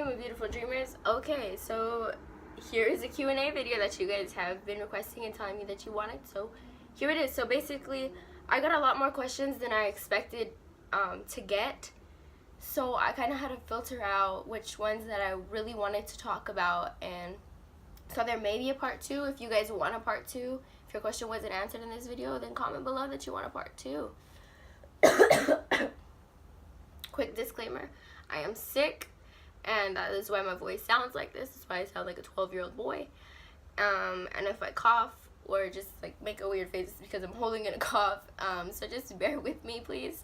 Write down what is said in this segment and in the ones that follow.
my beautiful dreamers. Okay, so here is a Q&A video that you guys have been requesting and telling me that you wanted. So here it is. So basically, I got a lot more questions than I expected to get. So I kind of had to filter out which ones that I really wanted to talk about. And so there may be a part 2. If you guys want a part 2, if your question wasn't answered in this video, then comment below that you want a part 2. Quick disclaimer, I am sick, and that is why my voice sounds like this. That's why I sound like a 12-year-old boy. And if I cough or just like make a weird face, it's because I'm holding in a cough. So just bear with me, please.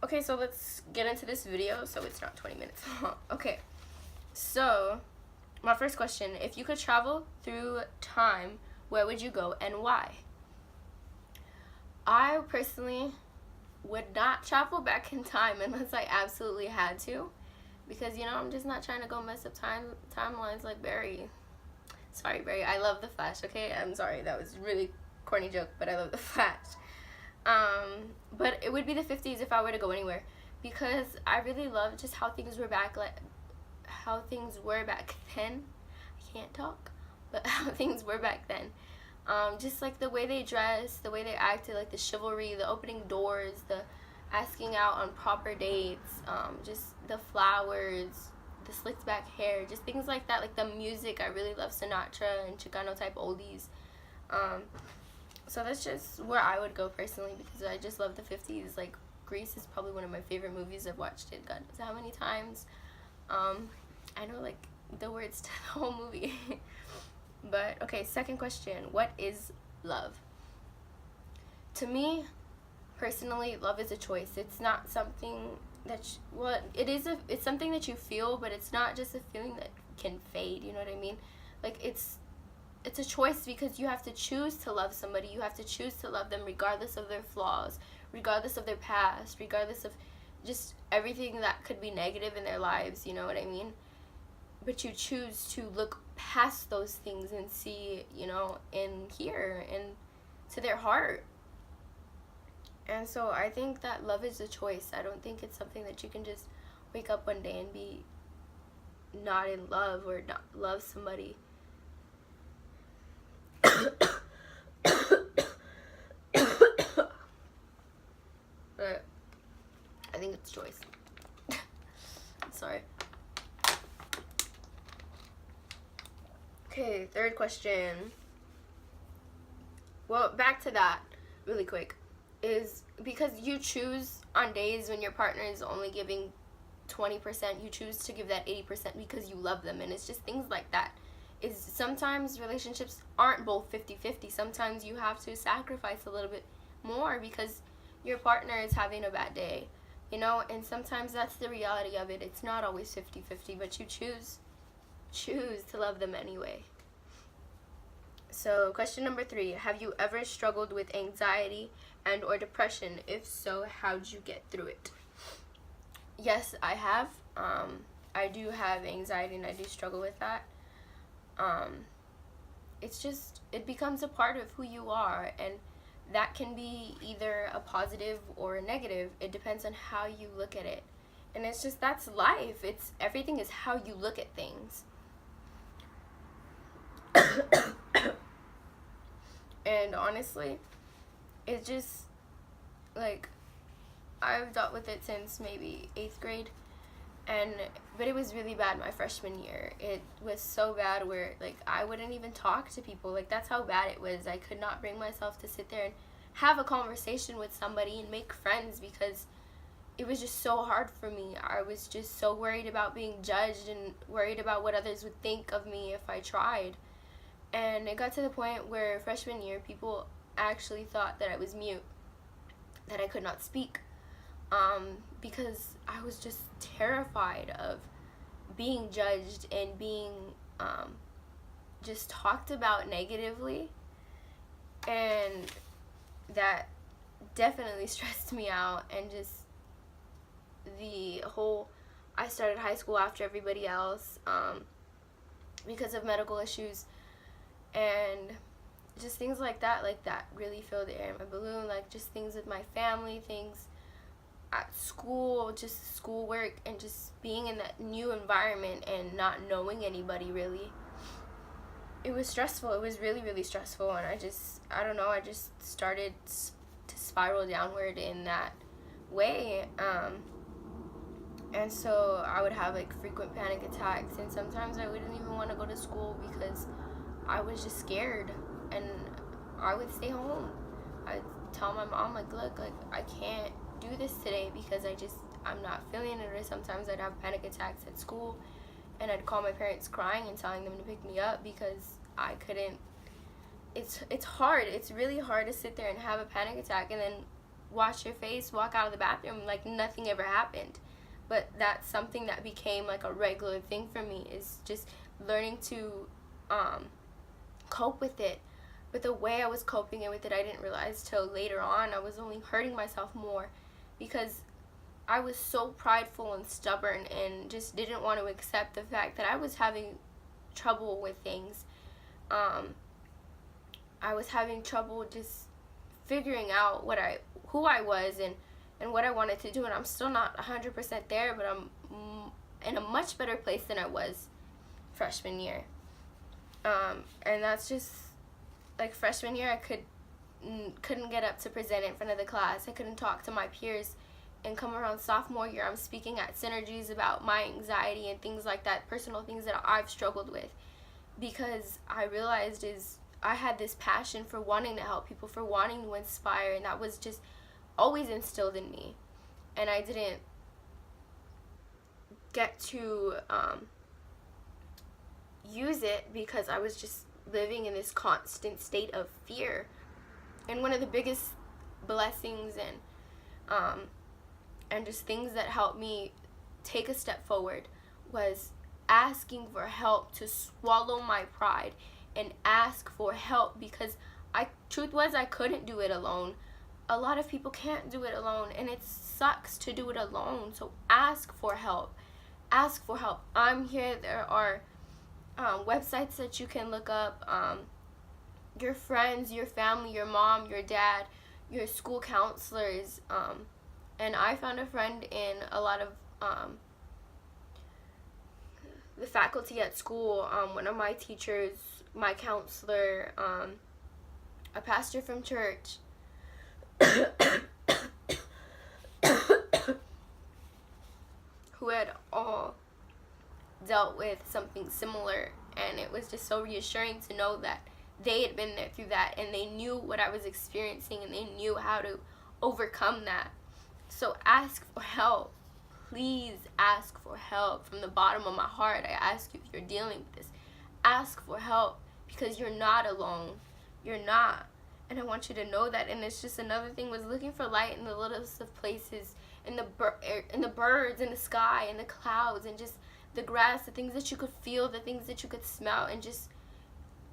Okay, so let's get into this video so it's not 20 minutes long. Okay, so my first question, if you could travel through time, where would you go and why? I personally would not travel back in time unless I absolutely had to, because you know I'm just not trying to go mess up timelines like Barry. Sorry, Barry, I love the Flash. Okay, I'm sorry, that was a really corny joke, but I love the Flash. But it would be the 50s if I were to go anywhere, because I really love just how things were back then. I can't talk, but how things were back then. Just like the way they dressed, the way they acted, like the chivalry, the opening doors, the asking out on proper dates, just the flowers, the slicked back hair, just things like that. Like the music, I really love Sinatra and Chicano type oldies. So that's just where I would go personally, because I just love the 50s. Like Grease is probably one of my favorite movies. I've watched it God knows how many times. I know like the words to the whole movie. But okay, second question, what is love? To me, personally, love is a choice. It's not something that it's something that you feel, but it's not just a feeling that can fade, you know what I mean? Like it's a choice, because you have to choose to love somebody. You have to choose to love them regardless of their flaws, regardless of their past, regardless of just everything that could be negative in their lives, you know what I mean? But you choose to look past those things and see, you know, and hear and to their heart. And so I think that love is a choice. I don't think it's something that you can just wake up one day and be not in love or not love somebody. But I think it's choice. Sorry. Okay, third question. Well, back to that really quick, is because you choose on days when your partner is only giving 20%, you choose to give that 80% because you love them. And it's just things like that. Is sometimes relationships aren't both 50-50. Sometimes you have to sacrifice a little bit more because your partner is having a bad day, you know, and sometimes that's the reality of it. It's not always 50-50, but you choose to love them anyway. So question number 3, have you ever struggled with anxiety and or depression? If so, how'd you get through it? Yes, I have. I do have anxiety and I do struggle with that. It becomes a part of who you are, and that can be either a positive or a negative. It depends on how you look at it. And it's just, that's life. Everything is how you look at things. And honestly, it's just like I've dealt with it since maybe 8th grade, but it was really bad my freshman year. It was so bad where like I wouldn't even talk to people. Like that's how bad it was. I could not bring myself to sit there and have a conversation with somebody and make friends, because it was just so hard for me. I was just so worried about being judged and worried about what others would think of me if I tried. And it got to the point where freshman year, people actually thought that I was mute, that I could not speak, because I was just terrified of being judged and being just talked about negatively. And that definitely stressed me out. And just I started high school after everybody else because of medical issues. And just things like that really filled the air in my balloon. Like just things with my family, things at school, just schoolwork, and just being in that new environment and not knowing anybody really. It was stressful. It was really, really stressful, and I don't know, I just started to spiral downward in that way. And so I would have like frequent panic attacks, and sometimes I wouldn't even want to go to school because I was just scared, and I would stay home. I'd tell my mom, like, look, like, I can't do this today because I'm not feeling it. Or sometimes I'd have panic attacks at school, and I'd call my parents crying and telling them to pick me up because I couldn't. It's hard. It's really hard to sit there and have a panic attack and then wash your face, walk out of the bathroom like nothing ever happened. But that's something that became like a regular thing for me, is just learning to cope with it. But the way I was coping with it, I didn't realize till later on. I was only hurting myself more because I was so prideful and stubborn and just didn't want to accept the fact that I was having trouble with things. I was having trouble just figuring out who I was and what I wanted to do, and I'm still not 100% there, but I'm in a much better place than I was freshman year. And that's just, like, freshman year, I couldn't get up to present in front of the class. I couldn't talk to my peers. And come around sophomore year, I'm speaking at synergies about my anxiety and things like that, personal things that I've struggled with, because I realized I had this passion for wanting to help people, for wanting to inspire, and that was just always instilled in me. And I didn't get to use it because I was just living in this constant state of fear. And one of the biggest blessings and just things that helped me take a step forward was asking for help, to swallow my pride and ask for help, because truth was I couldn't do it alone. A lot of people can't do it alone, and it sucks to do it alone. So ask for help. Ask for help. I'm here. There are websites that you can look up. Your friends, your family, your mom, your dad, your school counselors. And I found a friend in a lot of the faculty at school. One of my teachers, my counselor, a pastor from church. Who had all dealt with something similar, and it was just so reassuring to know that they had been there through that, and they knew what I was experiencing, and they knew how to overcome that. So ask for help. Please ask for help. From the bottom of my heart, I ask you, if you're dealing with this, ask for help, because you're not alone. You're not. And I want you to know that. And it's just another thing, was looking for light in the littlest of places, in the birds, in the sky, in the clouds, and just the grass, the things that you could feel, the things that you could smell, and just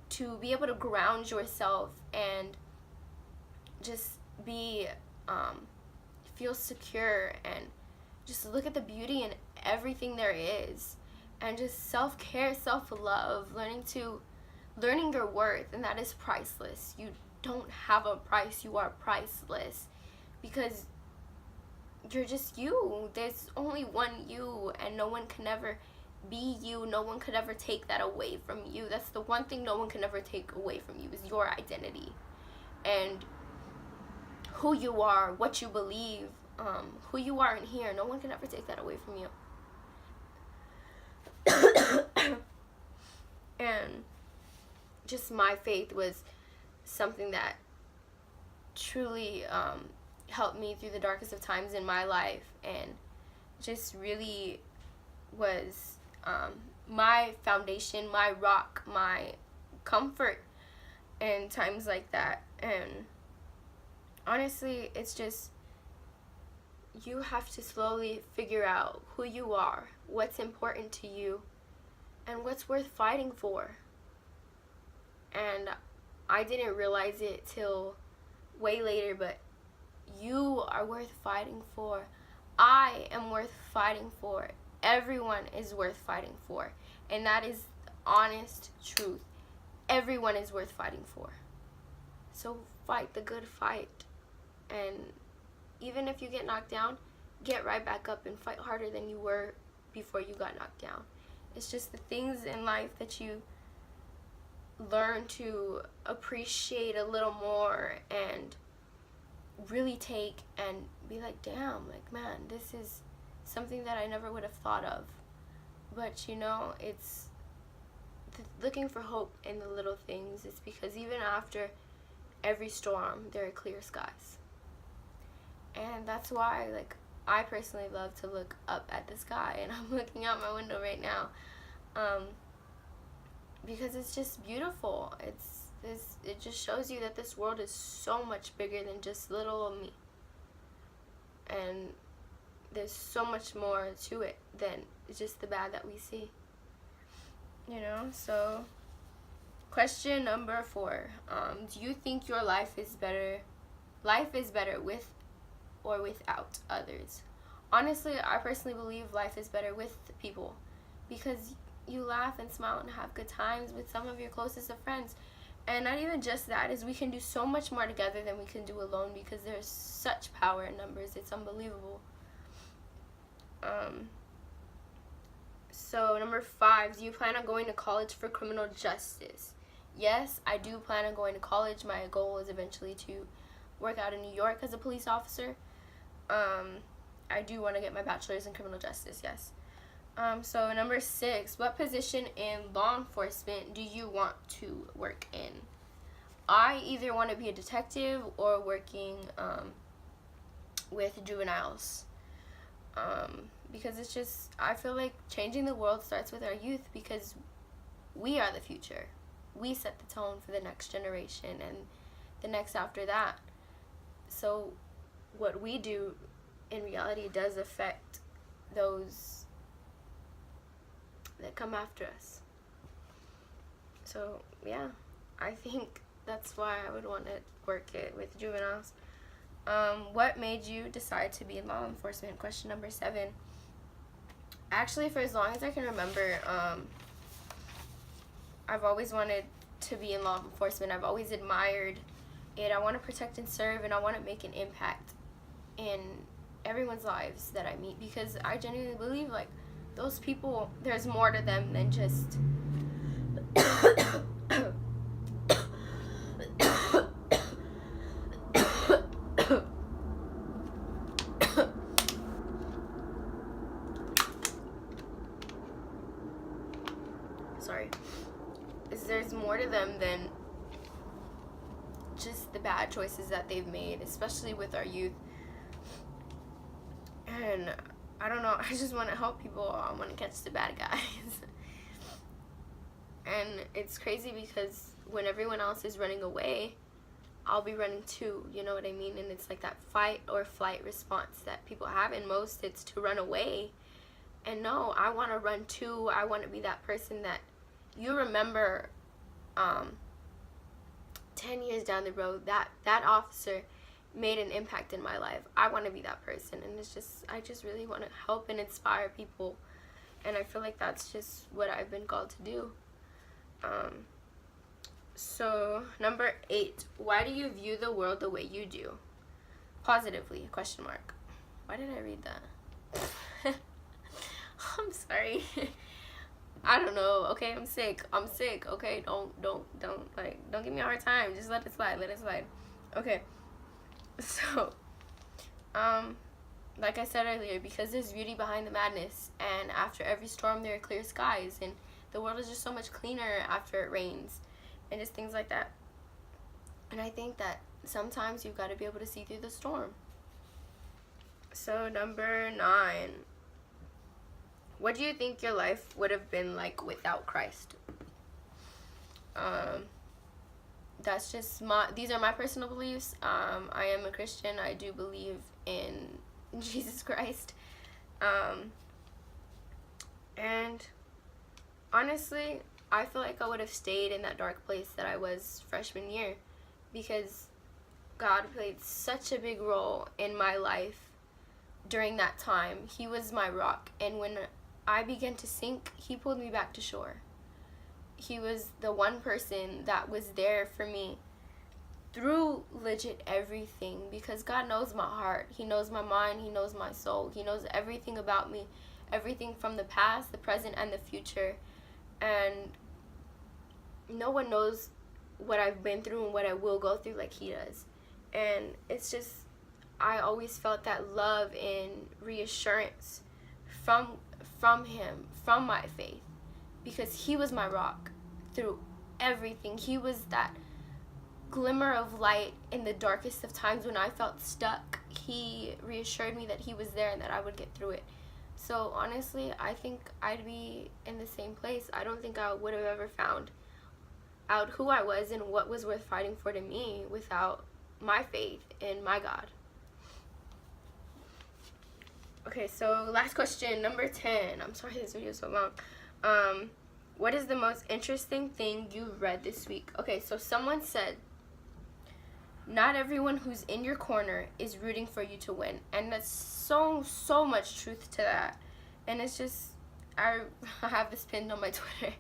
to be able to ground yourself and just feel secure, and just look at the beauty in everything there is, and just self-care, self-love, learning your worth, and that is priceless. You don't have a price. You are priceless, because you're just you. There's only one you, and no one can ever be you. No one could ever take that away from you. That's the one thing no one can ever take away from you, is your identity and who you are, what you believe, who you are in here. No one can ever take that away from you. And just my faith was something that truly helped me through the darkest of times in my life, and just really was my foundation, my rock, my comfort in times like that. And honestly, it's just, you have to slowly figure out who you are, what's important to you, and what's worth fighting for. And I didn't realize it till way later, but you are worth fighting for. I am worth fighting for. Everyone is worth fighting for. And that is the honest truth. Everyone is worth fighting for. So fight the good fight. And even if you get knocked down, get right back up and fight harder than you were before you got knocked down. It's just the things in life that you learn to appreciate a little more and really take and be like, damn, like, man, this is something that I never would have thought of. But it's looking for hope in the little things. It's because even after every storm, there are clear skies. And that's why, like, I personally love to look up at the sky, and I'm looking out my window right now, because it's just beautiful. It just shows you that this world is so much bigger than just little old me, and there's so much more to it than just the bad that we see. So question number 4: do you think your life is better with or without others? Honestly, I personally believe life is better with people, because you laugh and smile and have good times with some of your closest of friends. And not even just that, is we can do so much more together than we can do alone, because there's such power in numbers. It's unbelievable. So number 5, do you plan on going to college for criminal justice? Yes, I do plan on going to college. My goal is eventually to work out in New York as a police officer. I do want to get my bachelor's in criminal justice, yes. So number 6, what position in law enforcement do you want to work in? I either want to be a detective or working with juveniles. Because it's just, I feel like changing the world starts with our youth, because we are the future. We set the tone for the next generation and the next after that. So what we do in reality does affect those that come after us. So yeah, I think that's why I would want to work it with juveniles. What made you decide to be in law enforcement? Question number 7. Actually, for as long as I can remember, I've always wanted to be in law enforcement. I've always admired it. I want to protect and serve, and I want to make an impact in everyone's lives that I meet, because I genuinely believe, like, those people, there's more to them than just there's more to them than just the bad choices that they've made, especially with our youth. And I don't know, I just want to help people. I want to catch the bad guys. And it's crazy, because when everyone else is running away, I'll be running too, you know what I mean? And it's like that fight or flight response that people have, and most it's to run away. And no, I want to run too. I want to be that person that you remember 10 years down the road, that officer made an impact in my life. I want to be that person, and I just really want to help and inspire people, and I feel like that's just what I've been called to do. So number 8, why do you view the world the way you do? Positively, question mark. Why did I read that? I'm sorry. I don't know. Okay, I'm sick. Okay, don't give me a hard time. Just let it slide. Okay. So, like I said earlier, because there's beauty behind the madness, and after every storm there are clear skies, and the world is just so much cleaner after it rains, and just things like that. And I think that sometimes you've got to be able to see through the storm. So number 9, what do you think your life would have been like without Christ? That's just these are my personal beliefs. I am a Christian. I do believe in Jesus Christ. And honestly, I feel like I would have stayed in that dark place that I was freshman year, because God played such a big role in my life during that time. He was my rock, and when I began to sink, he pulled me back to shore. He was the one person that was there for me through legit everything, because God knows my heart. He knows my mind. He knows my soul. He knows everything about me, everything from the past, the present, and the future. And no one knows what I've been through and what I will go through like he does. And it's just, I always felt that love and reassurance from him, from my faith, because he was my rock through everything. He was that glimmer of light in the darkest of times when I felt stuck. He reassured me that he was there and that I would get through it. So honestly, I think I'd be in the same place. I don't think I would have ever found out who I was and what was worth fighting for to me without my faith in my God. Okay, so last question, number 10. I'm sorry this video is so long. What is the most interesting thing you read this week? Okay, so someone said, not everyone who's in your corner is rooting for you to win. And that's so much truth to that. And it's just, I have this pinned on my Twitter.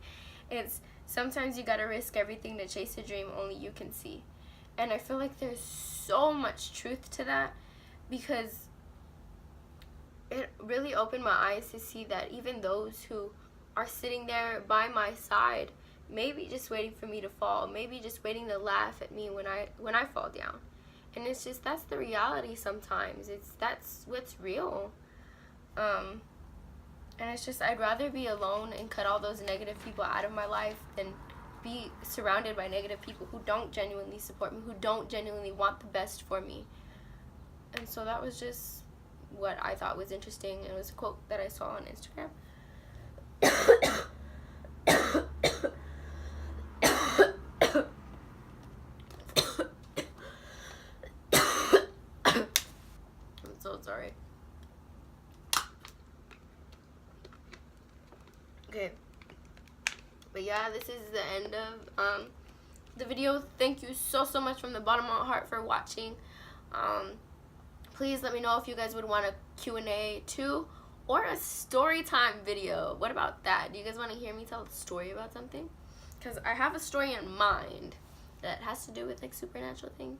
It's, sometimes you gotta risk everything to chase a dream only you can see. And I feel like there's so much truth to that, because it really opened my eyes to see that even those who are sitting there by my side, maybe just waiting for me to fall, maybe just waiting to laugh at me when I fall down. And it's just, that's the reality sometimes. That's what's real. And it's just, I'd rather be alone and cut all those negative people out of my life than be surrounded by negative people who don't genuinely support me, who don't genuinely want the best for me. And so that was just what I thought was interesting. It was a quote that I saw on Instagram. I'm so sorry. Okay. But yeah, this is the end of the video. Thank you so much from the bottom of my heart for watching. Please let me know if you guys would want a Q&A too, or a story time video. What about that? Do you guys want to hear me tell a story about something? Because I have a story in mind that has to do with like supernatural things.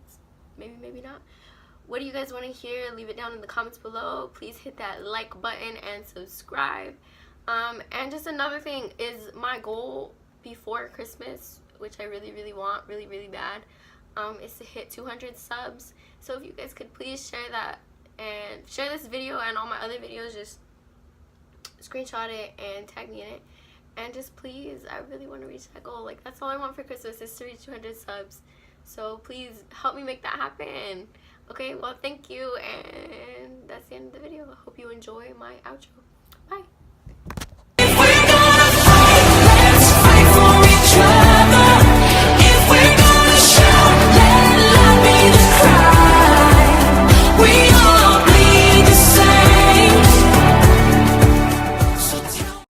Maybe not. What do you guys want to hear? Leave it down in the comments below. Please hit that like button and subscribe. And just another thing is, my goal before Christmas, which I really want, really bad, is to hit 200 subs. So if you guys could please share that and share this video and all my other videos, just screenshot it and tag me in it. And just please, I really want to reach that goal. Like, that's all I want for Christmas, is to reach 200 subs. So please help me make that happen. Okay, well, thank you, and that's the end of the video. I hope you enjoy my outro.